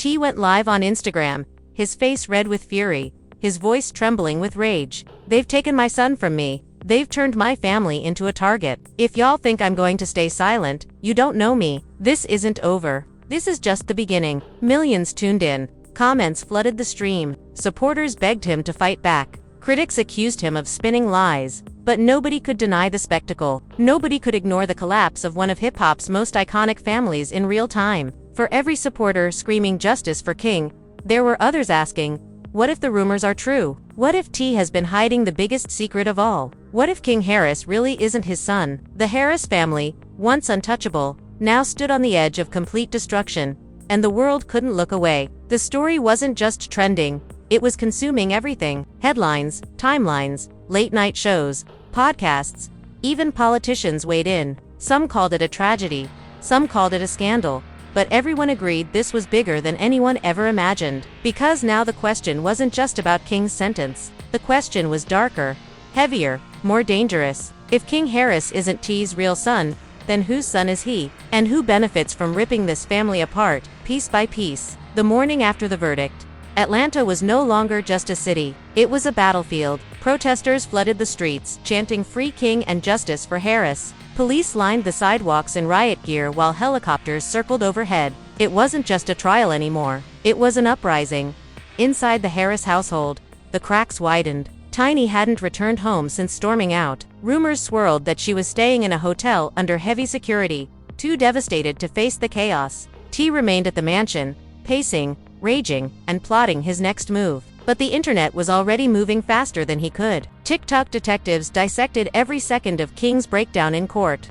T went live on Instagram, his face red with fury, his voice trembling with rage. "They've taken my son from me. They've turned my family into a target. If y'all think I'm going to stay silent, you don't know me. This isn't over. This is just the beginning." Millions tuned in. Comments flooded the stream. Supporters begged him to fight back. Critics accused him of spinning lies. But nobody could deny the spectacle. Nobody could ignore the collapse of one of hip-hop's most iconic families in real time. For every supporter screaming justice for King, there were others asking, what if the rumors are true? What if T has been hiding the biggest secret of all? What if King Harris really isn't his son? The Harris family, once untouchable, now stood on the edge of complete destruction, and the world couldn't look away. The story wasn't just trending, it was consuming everything. Headlines, timelines, late-night shows, podcasts, even politicians weighed in. Some called it a tragedy, some called it a scandal, but everyone agreed this was bigger than anyone ever imagined. Because now the question wasn't just about King's sentence. The question was darker, heavier, more dangerous. If King Harris isn't T's real son, then whose son is he? And who benefits from ripping this family apart, piece by piece? The morning after the verdict, Atlanta was no longer just a city. It was a battlefield. Protesters flooded the streets, chanting "Free King" and "Justice for Harris." Police lined the sidewalks in riot gear while helicopters circled overhead. It wasn't just a trial anymore. It was an uprising. Inside the Harris household, the cracks widened. Tiny hadn't returned home since storming out. Rumors swirled that she was staying in a hotel under heavy security, too devastated to face the chaos. T remained at the mansion, pacing, raging, and plotting his next move. But the internet was already moving faster than he could. TikTok detectives dissected every second of King's breakdown in court,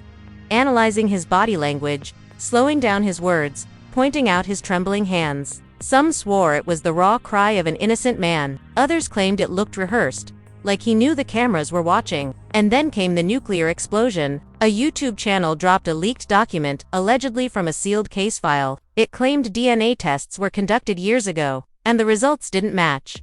analyzing his body language, slowing down his words, pointing out his trembling hands. Some swore it was the raw cry of an innocent man. Others claimed it looked rehearsed, like he knew the cameras were watching. And then came the nuclear explosion. A YouTube channel dropped a leaked document, allegedly from a sealed case file. It claimed DNA tests were conducted years ago, and the results didn't match.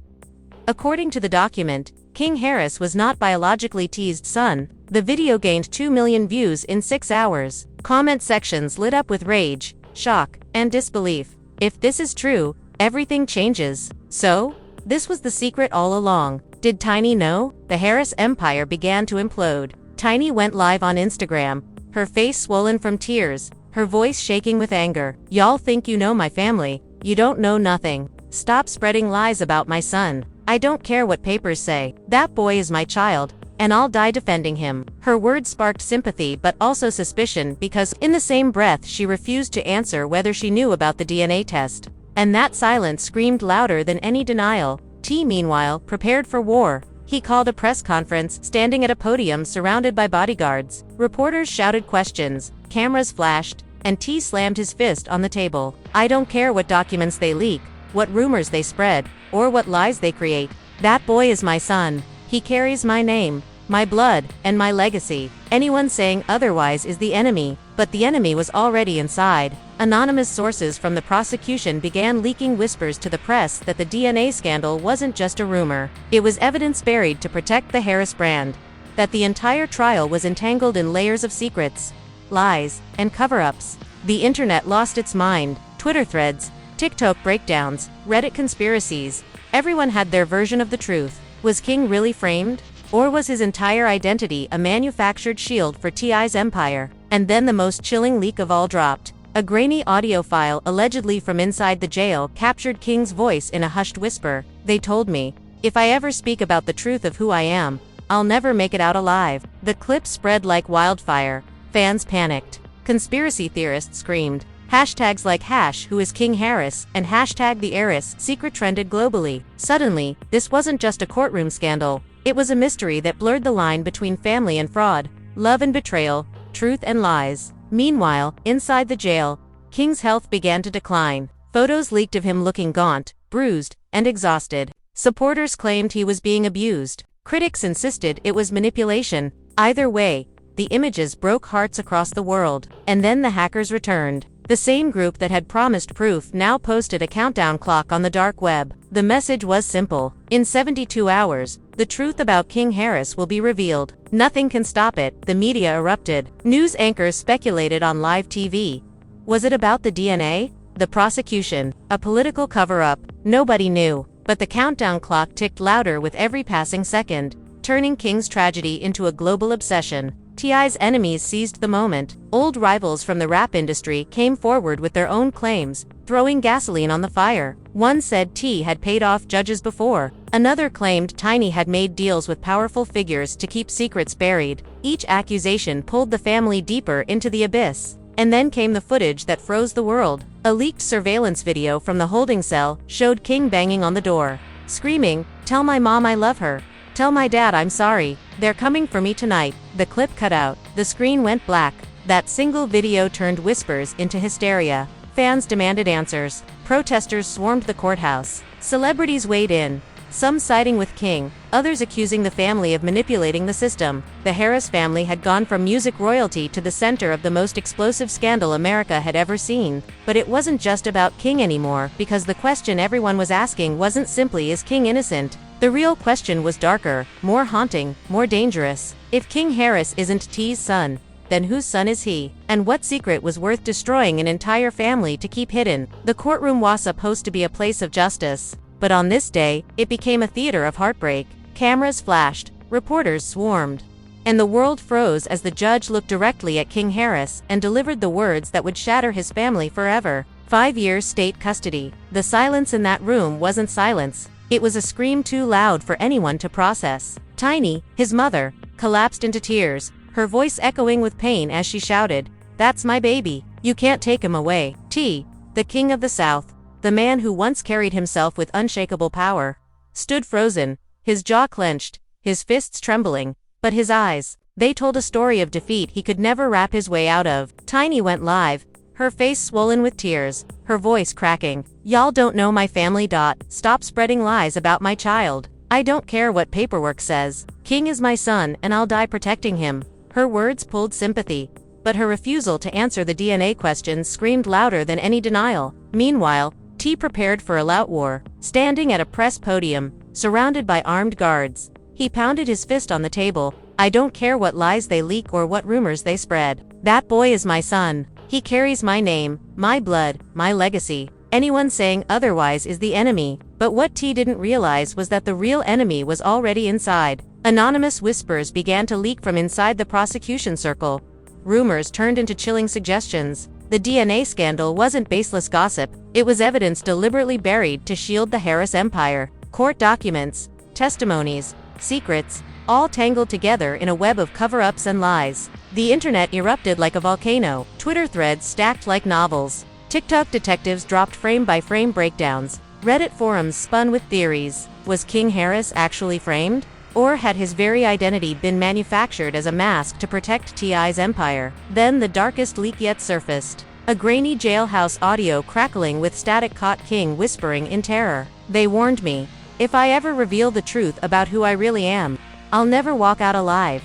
According to the document, King Harris was not biologically T's son. The video gained 2 million views in 6 hours. Comment sections lit up with rage, shock, and disbelief. If this is true, everything changes. So, this was the secret all along. Did Tiny know? The Harris empire began to implode. Tiny went live on Instagram, her face swollen from tears, her voice shaking with anger. "Y'all think you know my family. You don't know nothing. Stop spreading lies about my son. I don't care what papers say. That boy is my child, and I'll die defending him." Her words sparked sympathy but also suspicion because, in the same breath, she refused to answer whether she knew about the DNA test. And that silence screamed louder than any denial. T, meanwhile, prepared for war. He called a press conference, standing at a podium surrounded by bodyguards. Reporters shouted questions, cameras flashed, and T slammed his fist on the table. "I don't care what documents they leak, what rumors they spread, or what lies they create. That boy is my son. He carries my name, my blood, and my legacy. Anyone saying otherwise is the enemy." But the enemy was already inside. Anonymous sources from the prosecution began leaking whispers to the press that the DNA scandal wasn't just a rumor. It was evidence buried to protect the Harris brand. That the entire trial was entangled in layers of secrets, lies, and cover-ups. The internet lost its mind. Twitter threads, TikTok breakdowns, Reddit conspiracies. Everyone had their version of the truth. Was King really framed? Or was his entire identity a manufactured shield for T.I.'s empire? And then the most chilling leak of all dropped. A grainy audio file allegedly from inside the jail captured King's voice in a hushed whisper. "They told me, if I ever speak about the truth of who I am, I'll never make it out alive." The clip spread like wildfire. Fans panicked. Conspiracy theorists screamed. Hashtags like #Who is King Harris and #The Heiress secret trended globally. Suddenly, this wasn't just a courtroom scandal. It was a mystery that blurred the line between family and fraud, love and betrayal, truth and lies. Meanwhile, inside the jail, King's health began to decline. Photos leaked of him looking gaunt, bruised, and exhausted. Supporters claimed he was being abused. Critics insisted it was manipulation. Either way, the images broke hearts across the world. And then the hackers returned. The same group that had promised proof now posted a countdown clock on the dark web. The message was simple. In 72 hours, the truth about King Harris will be revealed. Nothing can stop it. The media erupted. News anchors speculated on live TV. Was it about the DNA? The prosecution, a political cover-up, nobody knew, but the countdown clock ticked louder with every passing second, turning King's tragedy into a global obsession. T.I.'s enemies seized the moment. Old rivals from the rap industry came forward with their own claims, throwing gasoline on the fire. One said T had paid off judges before. Another claimed Tiny had made deals with powerful figures to keep secrets buried. Each accusation pulled the family deeper into the abyss. And then came the footage that froze the world. A leaked surveillance video from the holding cell showed King banging on the door, screaming, "Tell my mom I love her. Tell my dad I'm sorry. They're coming for me tonight." The clip cut out. The screen went black. That single video turned whispers into hysteria. Fans demanded answers. Protesters swarmed the courthouse. Celebrities weighed in, some siding with King, others accusing the family of manipulating the system. The Harris family had gone from music royalty to the center of the most explosive scandal America had ever seen. But it wasn't just about King anymore, because the question everyone was asking wasn't simply, is King innocent? The real question was darker, more haunting, more dangerous. If King Harris isn't T's son, then whose son is he? And what secret was worth destroying an entire family to keep hidden? The courtroom was supposed to be a place of justice, but on this day, it became a theater of heartbreak. Cameras flashed, reporters swarmed, and the world froze as the judge looked directly at King Harris and delivered the words that would shatter his family forever. 5 years state custody. The silence in that room wasn't silence. It was a scream too loud for anyone to process. Tiny, his mother, collapsed into tears, her voice echoing with pain as she shouted, "That's my baby. You can't take him away." T, the king of the South, the man who once carried himself with unshakable power, stood frozen, his jaw clenched, his fists trembling, but his eyes, they told a story of defeat he could never wrap his way out of. Tiny went live, her face swollen with tears, her voice cracking. "Y'all don't know my family. Stop spreading lies about my child. I don't care what paperwork says. King is my son and I'll die protecting him." Her words pulled sympathy, but her refusal to answer the DNA questions screamed louder than any denial. Meanwhile, T prepared for a loud war. Standing at a press podium, surrounded by armed guards, he pounded his fist on the table. "I don't care what lies they leak or what rumors they spread. That boy is my son. He carries my name, my blood, my legacy. Anyone saying otherwise is the enemy." But what T didn't realize was that the real enemy was already inside. Anonymous whispers began to leak from inside the prosecution circle. Rumors turned into chilling suggestions. The DNA scandal wasn't baseless gossip, it was evidence deliberately buried to shield the Harris empire. Court documents, testimonies, secrets, all tangled together in a web of cover-ups and lies. The internet erupted like a volcano, Twitter threads stacked like novels. TikTok detectives dropped frame-by-frame breakdowns. Reddit forums spun with theories. Was King Harris actually framed? Or had his very identity been manufactured as a mask to protect T.I.'s empire? Then the darkest leak yet surfaced. A grainy jailhouse audio crackling with static caught King whispering in terror, "They warned me. If I ever reveal the truth about who I really am, I'll never walk out alive."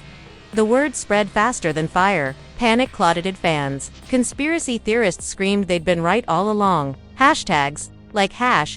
The word spread faster than fire. Panic clouded fans. Conspiracy theorists screamed they'd been right all along. Hashtags, like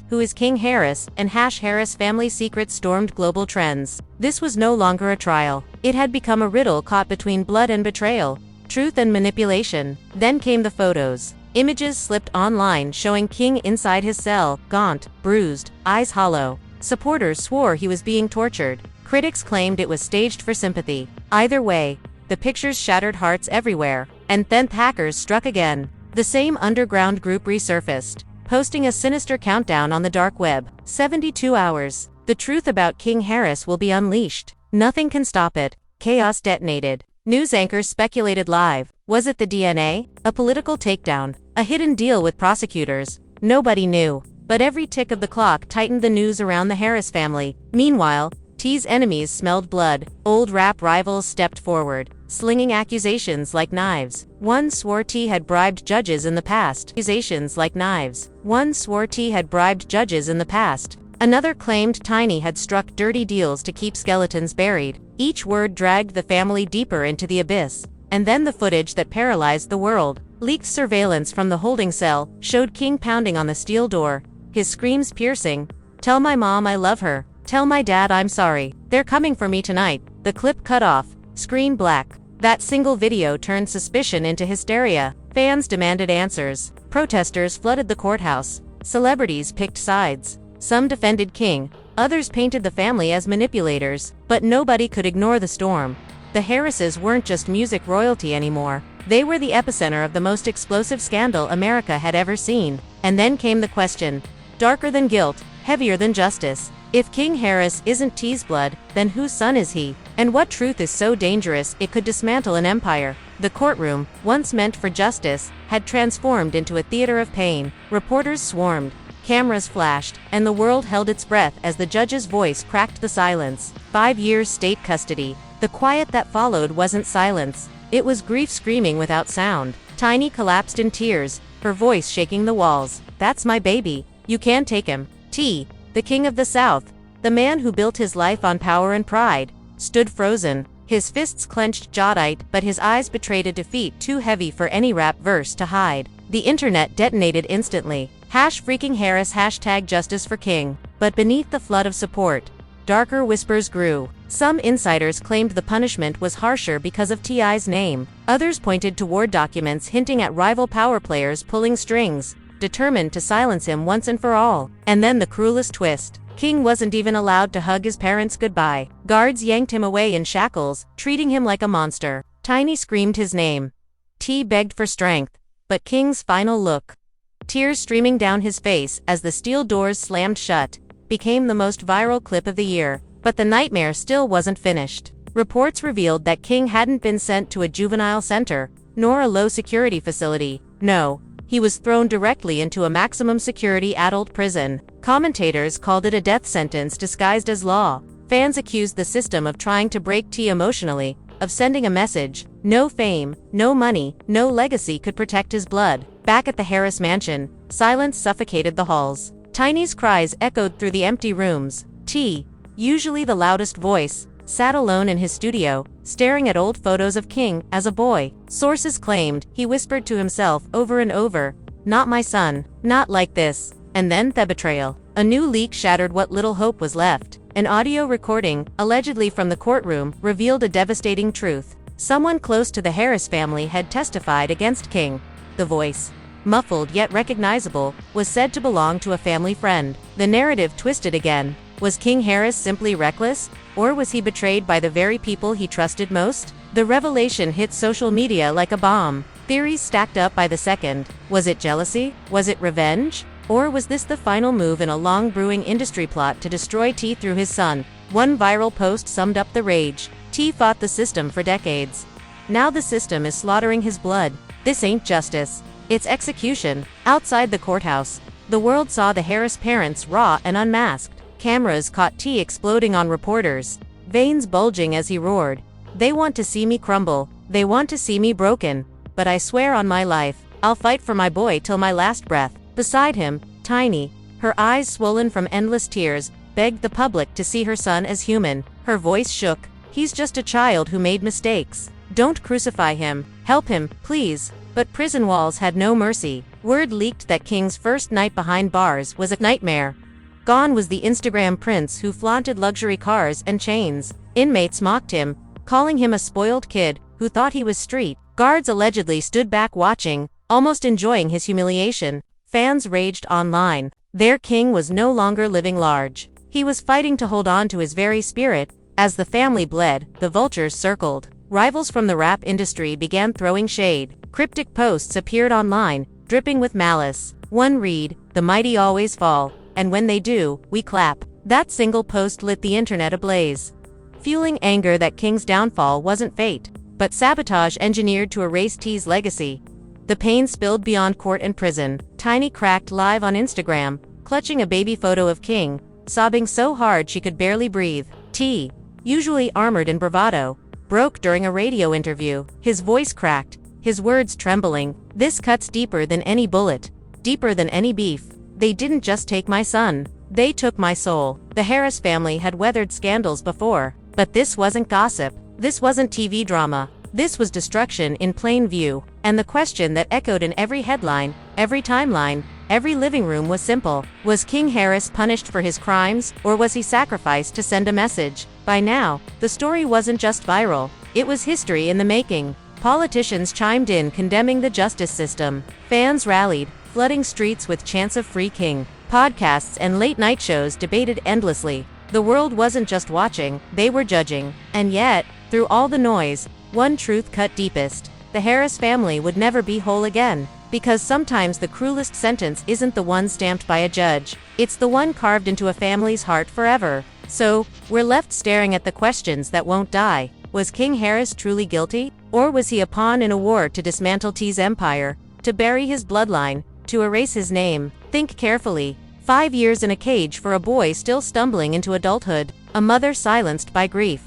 #Who is King Harris, and #Harris Family Secrets stormed global trends. This was no longer a trial. It had become a riddle caught between blood and betrayal, truth and manipulation. Then came the photos. Images slipped online showing King inside his cell, gaunt, bruised, eyes hollow. Supporters swore he was being tortured. Critics claimed it was staged for sympathy. Either way, the pictures shattered hearts everywhere. And then hackers struck again. The same underground group resurfaced, posting a sinister countdown on the dark web. 72 hours. The truth about King Harris will be unleashed. Nothing can stop it. Chaos detonated. News anchors speculated live. Was it the DNA? A political takedown? A hidden deal with prosecutors? Nobody knew. But every tick of the clock tightened the news around the Harris family. Meanwhile, T's enemies smelled blood. Old rap rivals stepped forward, slinging accusations like knives. One swore T had bribed judges in the past. Another claimed Tiny had struck dirty deals to keep skeletons buried. Each word dragged the family deeper into the abyss. And then the footage that paralyzed the world. Leaked surveillance from the holding cell showed King pounding on the steel door, his screams piercing. "Tell my mom I love her. Tell my dad I'm sorry. They're coming for me tonight." The clip cut off. Screen black. That single video turned suspicion into hysteria. Fans demanded answers. Protesters flooded the courthouse. Celebrities picked sides. Some defended King, others painted the family as manipulators, but nobody could ignore the storm. The Harrises weren't just music royalty anymore. They were the epicenter of the most explosive scandal America had ever seen. And then came the question, darker than guilt, heavier than justice. If King Harris isn't T's blood, then whose son is he? And what truth is so dangerous it could dismantle an empire? The courtroom, once meant for justice, had transformed into a theater of pain. Reporters swarmed, cameras flashed, and the world held its breath as the judge's voice cracked the silence. 5 years state custody. The quiet that followed wasn't silence. It was grief screaming without sound. Tiny collapsed in tears, her voice shaking the walls. That's my baby. You can't take him. T, the king of the South, the man who built his life on power and pride, stood frozen. His fists clenched jaw-tight, but his eyes betrayed a defeat too heavy for any rap verse to hide. The internet detonated instantly. #freaking Harris #justice for King. But beneath the flood of support, darker whispers grew. Some insiders claimed the punishment was harsher because of T.I.'s name. Others pointed toward documents hinting at rival power players pulling strings, determined to silence him once and for all. And then the cruelest twist. King wasn't even allowed to hug his parents goodbye. Guards yanked him away in shackles, treating him like a monster. Tiny screamed his name. T begged for strength. But King's final look, tears streaming down his face as the steel doors slammed shut, became the most viral clip of the year. But the nightmare still wasn't finished. Reports revealed that King hadn't been sent to a juvenile center, nor a low-security facility. No, he was thrown directly into a maximum-security adult prison. Commentators called it a death sentence disguised as law. Fans accused the system of trying to break T emotionally, of sending a message. No fame, no money, no legacy could protect his blood. Back at the Harris mansion, silence suffocated the halls. Tiny's cries echoed through the empty rooms. T, usually the loudest voice, sat alone in his studio, staring at old photos of King as a boy. Sources claimed he whispered to himself over and over, "Not my son, not like this." And then the betrayal. A new leak shattered what little hope was left. An audio recording, allegedly from the courtroom, revealed a devastating truth. Someone close to the Harris family had testified against King. The voice, muffled yet recognizable, was said to belong to a family friend. The narrative twisted again. Was King Harris simply reckless, or was he betrayed by the very people he trusted most? The revelation hit social media like a bomb. Theories stacked up by the second. Was it jealousy? Was it revenge? Or was this the final move in a long brewing industry plot to destroy T through his son? One viral post summed up the rage. T fought the system for decades. Now the system is slaughtering his blood. This ain't justice. It's execution. Outside the courthouse, the world saw the Harris parents raw and unmasked. Cameras caught T exploding on reporters, veins bulging as he roared. "They want to see me crumble. They want to see me broken. But I swear on my life, I'll fight for my boy till my last breath." Beside him, Tiny, her eyes swollen from endless tears, begged the public to see her son as human. Her voice shook. "He's just a child who made mistakes. Don't crucify him. Help him, please." But prison walls had no mercy. Word leaked that King's first night behind bars was a nightmare. Gone was the Instagram prince who flaunted luxury cars and chains. Inmates mocked him, calling him a spoiled kid who thought he was street. Guards allegedly stood back watching, almost enjoying his humiliation. Fans raged online. Their king was no longer living large. He was fighting to hold on to his very spirit. As the family bled, the vultures circled. Rivals from the rap industry began throwing shade. Cryptic posts appeared online, dripping with malice. One read, "The mighty always fall, and when they do, we clap." That single post lit the internet ablaze, fueling anger that King's downfall wasn't fate, but sabotage engineered to erase T's legacy. The pain spilled beyond court and prison. Tiny cracked live on Instagram, clutching a baby photo of King, sobbing so hard she could barely breathe. T, usually armored in bravado, broke during a radio interview. His voice cracked, his words trembling. "This cuts deeper than any bullet, deeper than any beef. They didn't just take my son. They took my soul." The Harris family had weathered scandals before, but this wasn't gossip. This wasn't TV drama. This was destruction in plain view. And the question that echoed in every headline, every timeline, every living room was simple. Was King Harris punished for his crimes, or was he sacrificed to send a message? By now, the story wasn't just viral. It was history in the making. Politicians chimed in condemning the justice system. Fans rallied, flooding streets with chants of Free King. Podcasts and late-night shows debated endlessly. The world wasn't just watching, they were judging. And yet, through all the noise, one truth cut deepest. The Harris family would never be whole again. Because sometimes the cruelest sentence isn't the one stamped by a judge. It's the one carved into a family's heart forever. So, we're left staring at the questions that won't die. Was King Harris truly guilty? Or was he a pawn in a war to dismantle T's empire? To bury his bloodline? To erase his name? Think carefully. 5 years in a cage for a boy still stumbling into adulthood. A mother silenced by grief.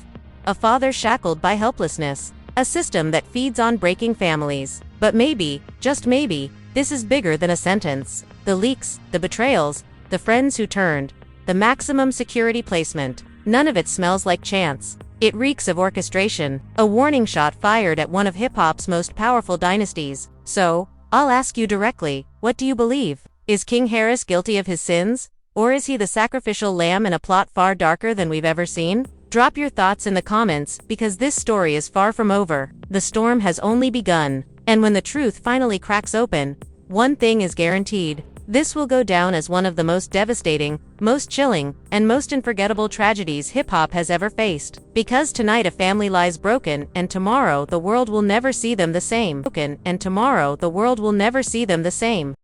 A father shackled by helplessness. A system that feeds on breaking families. But maybe, just maybe, this is bigger than a sentence. The leaks, the betrayals, the friends who turned, the maximum security placement. None of it smells like chance. It reeks of orchestration, a warning shot fired at one of hip-hop's most powerful dynasties. So, I'll ask you directly, what do you believe? Is King Harris guilty of his sins? Or is he the sacrificial lamb in a plot far darker than we've ever seen? Drop your thoughts in the comments, because this story is far from over. The storm has only begun. And when the truth finally cracks open, one thing is guaranteed. This will go down as one of the most devastating, most chilling, and most unforgettable tragedies hip-hop has ever faced. Because tonight a family lies broken, and tomorrow the world will never see them the same.